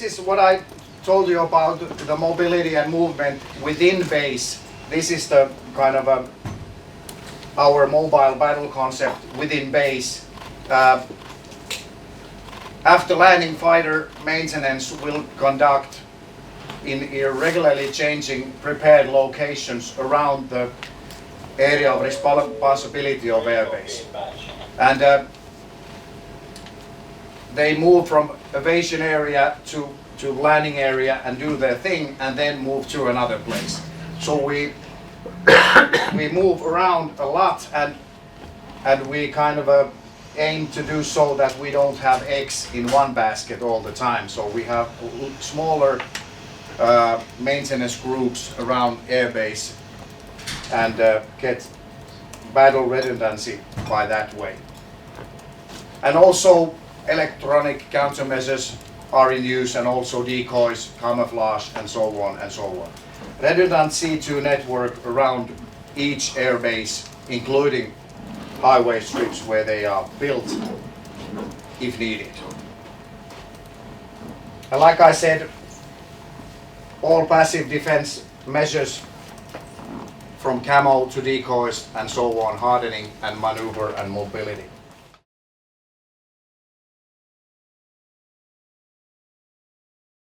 this is what I told you about the mobility and movement within base. This is the kind of our mobile battle concept within base. After landing, fighter maintenance will conduct in irregularly changing prepared locations around the area of responsibility of airbase. And they move from aviation area to landing area and do their thing and then move to another place. So we move around a lot and we kind of aim to do so that we don't have eggs in one basket all the time. So we have smaller maintenance groups around airbase and get battle redundancy by that way. And also electronic countermeasures are in use, and also decoys, camouflage, and so on and so on. Redundant C2 network around each airbase, including highway strips where they are built if needed. And like I said, all passive defense measures from camo to decoys and so on, hardening and maneuver and mobility.